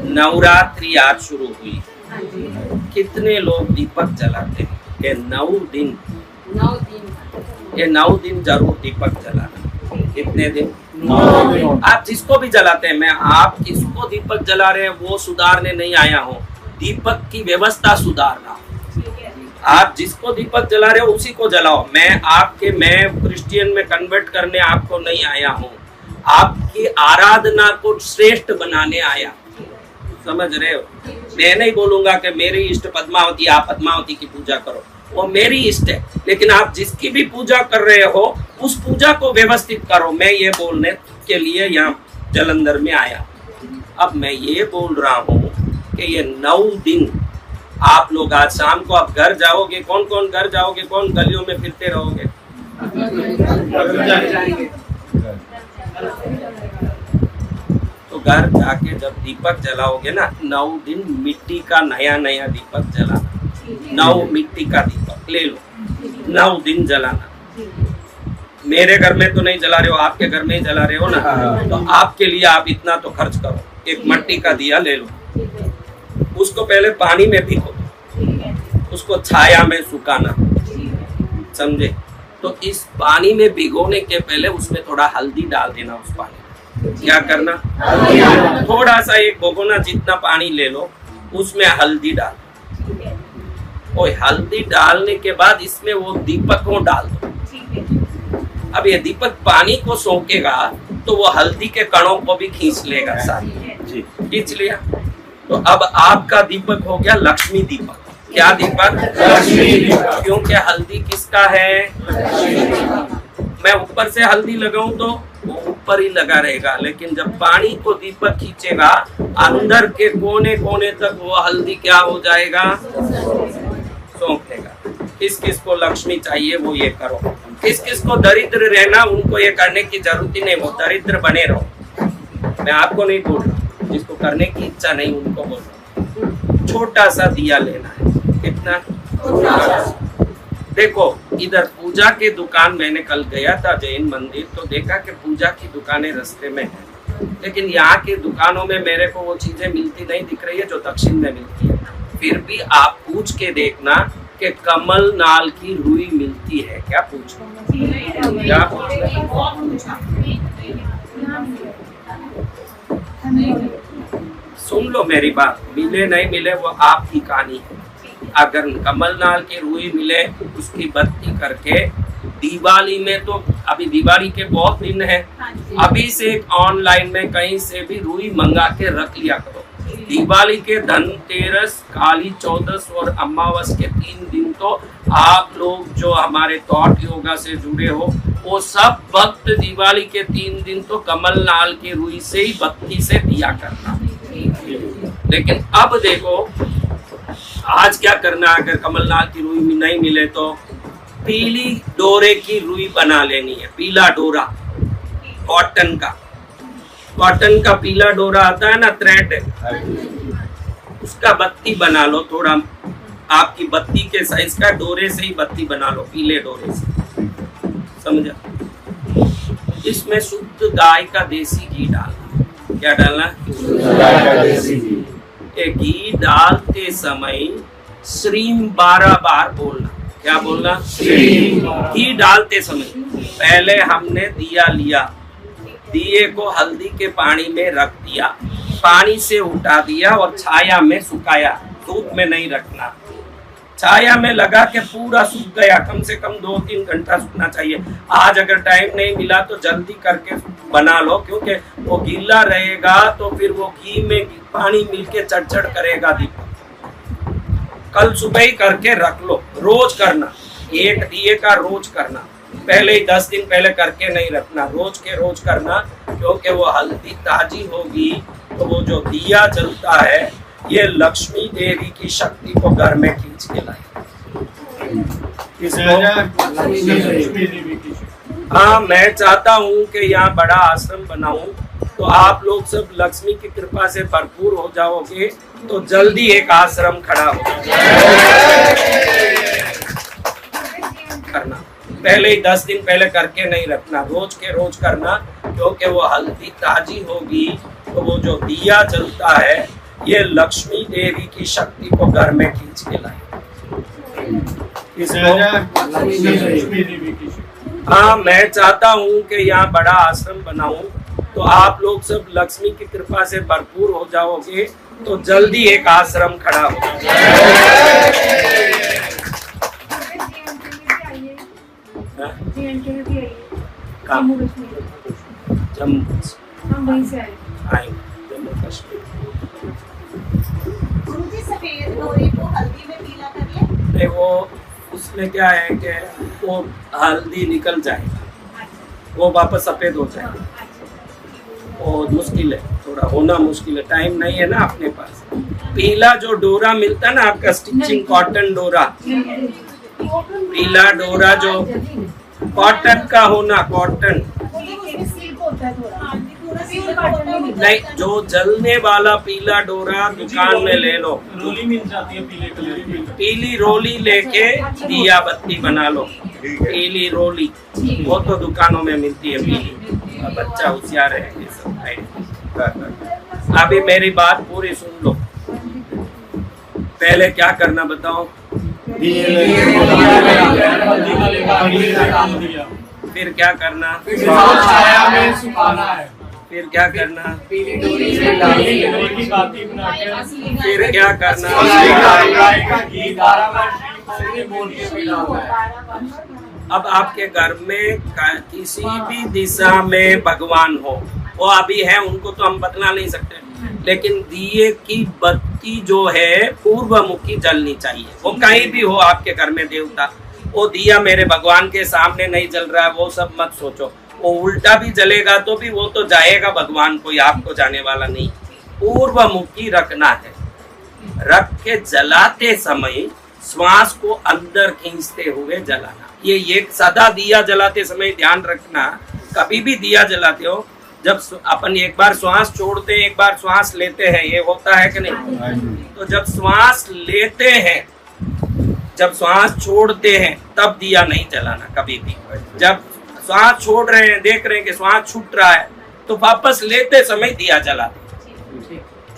नवरात्रि आज शुरू हुई, कितने लोग दीपक जलाते हैं? ये 9 दिन, ये 9 दिन जरूर दीपक जलाना। कितने दिन? 9 दिन। आप जिसको भी जलाते हैं, मैं आप किसको दीपक जला रहे हैं वो सुधारने नहीं आया हूँ, दीपक की व्यवस्था सुधार रहा हूँ। आप जिसको दीपक जला रहे हो उसी को जलाओ। मैं क्रिश्चियन में कन्वर्ट करने आपको नहीं आया हूँ, आपकी आराधना को श्रेष्ठ बनाने आया। समझ रहे हो? मैं नहीं बोलूंगा कि मेरी इष्ट पद्मावती, आप पद्मावती की पूजा करो, वो मेरी इष्ट है, लेकिन आप जिसकी भी पूजा कर रहे हो उस पूजा को व्यवस्थित करो। मैं ये बोलने के लिए यहाँ जलंधर में आया। अब मैं ये बोल रहा हूँ कि ये 9 दिन आप लोग आज शाम को आप घर जाओगे, कौन कौन घर जाओगे, कौन गलियों में फिरते रहोगे? तो घर जाके जब दीपक जलाओगे ना, 9 दिन मिट्टी का नया नया दीपक जलाना। 9 मिट्टी का दीपक ले लो, 9 दिन जलाना। मेरे घर में तो नहीं जला रहे हो, आपके घर में ही जला रहे हो ना, तो आपके लिए आप इतना तो खर्च करो। एक मिट्टी का दिया ले लो, उसको पहले पानी में भिगो, उसको छाया में सुखाना, समझे? तो इस पानी में भिगोने के पहले उसमें थोड़ा हल्दी डाल देना। उस पानी में क्या करना? थोड़ा सा एक भगोना जितना पानी ले लो, उसमें हल्दी डाल। और हल्दी डालने के बाद इसमें वो दीपक को डाल दो। अब ये दीपक पानी को सोखेगा तो वो हल्दी के कणों को भी खींच लेगा, साथ खींच लिया। तो अब आपका दीपक हो गया लक्ष्मी दीपक। क्या दीपक? लक्ष्मी दीपक। क्योंकि हल्दी किसका है? मैं ऊपर से हल्दी लगाऊं तो वो ऊपर ही लगा रहेगा, लेकिन जब पानी को दीपक खींचेगा अंदर के कोने कोने तक वो हल्दी क्या हो जाएगा? सौंप लेगा। किस किस को लक्ष्मी चाहिए वो ये करो, किस किस को दरिद्र रहना उनको ये करने की जरूरत ही नहीं, वो दरिद्र बने रहो। मैं आपको नहीं बोल रहा, जिसको करने की इच्छा नहीं उनको बोल रहा। छोटा सा दिया लेना है। कितना? देखो इधर पूजा की दुकान, मैंने कल गया था जैन मंदिर, तो देखा कि पूजा की दुकानें रास्ते में है, लेकिन यहाँ की दुकानों में मेरे को वो चीजें मिलती नहीं दिख रही है जो दक्षिण में मिलती है। फिर भी आप पूछ के देखना कि कमल नाल की रुई मिलती है क्या? पूछो क्या? सुन लो मेरी बात, मिले नहीं मिले वो आपकी कहानी है। अगर कमल नाल की रुई मिले, उसकी बत्ती करके दिवाली में, तो अभी दिवाली के बहुत दिन है, अभी से ऑनलाइन में कहीं से भी रुई मंगा के रख लिया करो। दिवाली के धनतेरस, काली चौदस और अमावस के 3 दिन तो आप लोग जो हमारे थॉट योगा से जुड़े हो वो सब वक्त दिवाली के 3 दिन तो कमल नाल की रुई से ही बत्ती से दिया करना। लेकिन अब देखो आज क्या करना, अगर कमल नाल की रुई नहीं मिले तो पीली डोरे की रुई बना लेनी है। पीला डोरा, कॉटन का पीला डोरा आता है ना, थ्रेड, उसका बत्ती बना लो। थोड़ा आपकी बत्ती के साइज का डोरे से ही बत्ती बना लो, पीले डोरे से, समझा? इसमें शुद्ध गाय का देसी घी डालना। क्या डालना? गाय का देसी घी। ये घी डालते समय श्रीम 12 बार बोलना। क्या बोलना? घी डालते समय पहले हमने दिया लिया, दिए को हल्दी के पानी में रख दिया, पानी से उठा दिया और छाया में सुखाया। धूप में नहीं रखना, छाया में लगा के पूरा सूख गया। कम से कम 2-3 घंटा सूखना चाहिए। आज अगर टाइम नहीं मिला तो जल्दी करके बना लो, क्योंकि वो गीला रहेगा तो फिर वो घी में पानी मिलके चढ़ करेगा दीपक। कल सुबह ही करके रख लो, रोज करना, एक दिए का रोज करना। पहले ही 10 दिन पहले करके नहीं रखना, रोज के रोज करना, क्योंकि वो हल्दी ताजी होगी तो वो जो दिया जलता है ये लक्ष्मी देवी की शक्ति को घर में खींच के लाए। हाँ, मैं चाहता हूँ कि यहाँ बड़ा आश्रम बनाऊं, तो आप लोग सब लक्ष्मी की कृपा से भरपूर हो जाओगे तो जल्दी एक आश्रम खड़ा हो करना। पहले ही 10 दिन पहले करके नहीं रखना, रोज के रोज करना, क्योंकि वो हल्दी ताजी होगी तो वो जो दिया जलता है ये लक्ष्मी देवी की शक्ति को घर में खींच के लाए। हाँ, मैं चाहता हूँ कि यहाँ बड़ा आश्रम बनाऊं, तो आप लोग सब लक्ष्मी की कृपा से भरपूर हो जाओगे तो जल्दी एक आश्रम खड़ा होगा। जम्मू से आएंगे, जम्मू कश्मीर। सफेद डोरी को हल्दी में पीला कर ले। नहीं, वो उसमें क्या है कि वो हल्दी निकल जाएगा, वो वापस सफेद हो जाएगा। वो मुश्किल है, थोड़ा होना मुश्किल है, टाइम नहीं है ना अपने पास। पीला जो डोरा मिलता है ना आपका स्टिचिंग कॉटन डोरा, पीला डोरा जो कॉटन का होना, कॉटन नहीं, जो जलने वाला पीला डोरा दुकान में ले लो। रोली मिल जाती है पीले कलर की, पीली रोली लेके दिया बत्ती बना लो। पीली रोली वो तो दुकानों में मिलती है पीली। बच्चा होशियार है ये सब। अभी मेरी बात पूरी सुन लो। पहले क्या करना बताओ? फिर क्या करना? फिर क्या करना? फिर क्या करना? अब आपके घर में किसी भी दिशा में भगवान हो, वो अभी है, उनको तो हम बदला नहीं सकते, लेकिन दिए की बत्ती जो है पूर्वमुखी जलनी चाहिए। वो कहीं भी हो आपके घर में देवता, वो दिया मेरे भगवान के सामने नहीं जल रहा है, वो सब मत सोचो। वो उल्टा भी जलेगा तो भी वो तो जाएगा भगवान को, आपको जाने वाला नहीं। पूर्वमुखी रखना है। रख के जलाते समय श्वास को अंदर खींचते हुए जलाना। ये एक सदा दिया जलाते समय ध्यान रखना। कभी भी दिया जलाते हो, जब अपन एक बार श्वास छोड़ते हैं, एक बार श्वास लेते हैं, ये होता है कि नहीं? तो जब श्वास लेते हैं, जब श्वास छोड़ते हैं, तब दिया नहीं जलाना कभी भी। जब श्वास छोड़ रहे हैं, देख रहे हैं कि श्वास छूट रहा है, तो वापस लेते समय दिया जलाते।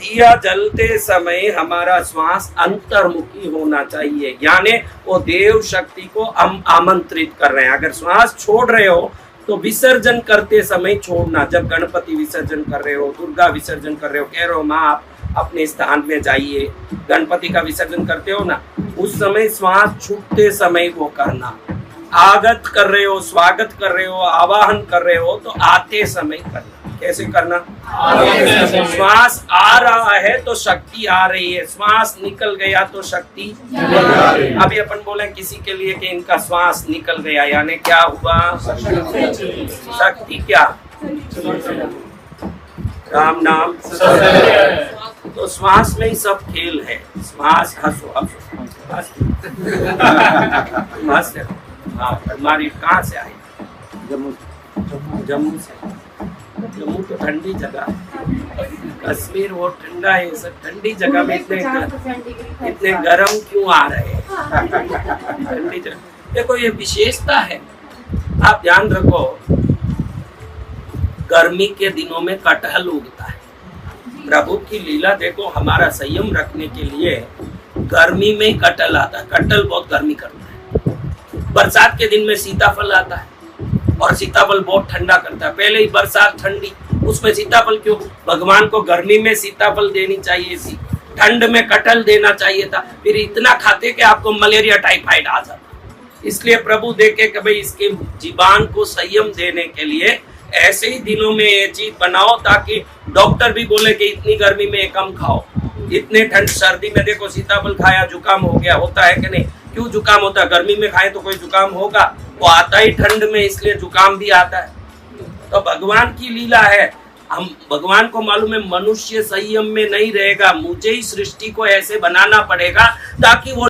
दिया जलते समय हमारा श्वास अंतर्मुखी होना चाहिए, यानी वो देव शक्ति को हम आमंत्रित कर रहे हैं। अगर श्वास छोड़ रहे हो तो विसर्जन करते समय छोड़ना। जब गणपति विसर्जन कर रहे हो, दुर्गा विसर्जन कर रहे हो, कह रहे हो माँ आप अपने स्थान में जाइए, गणपति का विसर्जन करते हो ना, उस समय श्वास छूटते समय वो करना। आगत कर रहे हो, स्वागत कर रहे हो, आवाहन कर रहे हो, तो आते समय करना। कैसे करना? श्वास आ रहा है तो शक्ति आ रही है, श्वास निकल गया तो शक्ति। अभी अपन बोले किसी के लिए कि इनका श्वास निकल गया, यानी क्या हुआ? शक्ति क्या? राम नाम। तो श्वास में ही सब खेल है। श्वास, हंसो हंसो, हंसो। हाँ, तुम्हारी कहाँ से आई? जम्मू से। जम्मू तो ठंडी जगह है, कश्मीर वो ठंडा है, सब ठंडी जगह में इतने गर्म क्यों आ रहे हैं? ठंडी जगह देखो, ये विशेषता है। आप ध्यान रखो, गर्मी के दिनों में कटहल उगता है। प्रभु की लीला देखो, हमारा संयम रखने के लिए गर्मी में कटहल आता है। कटहल बहुत गर्मी करता है। बरसात के दिन में सीताफल आता है, और सीताफल बहुत ठंडा करता है। पहले ही बरसात ठंडी, उसमें सीताफल क्यों? भगवान को गर्मी में सीताफल देनी चाहिए थी, ठंड में कटहल देना चाहिए था। फिर इतना खाते कि आपको मलेरिया टाइफाइड आ जाता। इसलिए प्रभु देखे कि भाई इसके जीवान को संयम देने के लिए ऐसे ही दिनों में ये चीज बनाओ, ताकि डॉक्टर भी बोले कि इतनी गर्मी में कम खाओ। इतने ठंड सर्दी में देखो सीताफल खाया, जुकाम हो गया, होता है कि नहीं? क्यों जुकाम होता है? गर्मी में खाए तो कोई जुकाम होगा? वो आता ही ठंड में, इसलिए जुकाम भी आता है। तो भगवान की लीला है। हम भगवान को मालूम है मनुष्य संयम में नहीं रहेगा, मुझे ही सृष्टि को ऐसे बनाना पड़ेगा ताकि वो